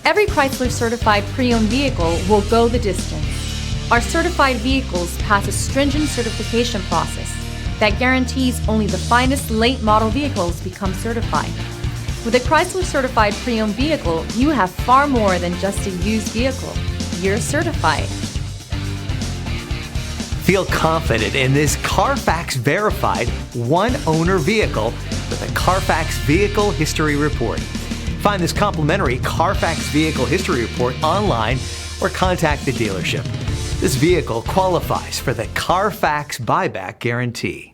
Every Chrysler certified pre-owned vehicle will go the distance. Our certified vehicles pass a stringent certification process that guarantees only the finest late model vehicles become certified. With a Chrysler certified pre-owned vehicle, you have far more than just a used vehicle. You're certified. Feel confident in this Carfax verified one-owner vehicle with a Carfax Vehicle History Report. Find this complimentary Carfax Vehicle History Report online or contact the dealership. This vehicle qualifies for the Carfax Buyback Guarantee.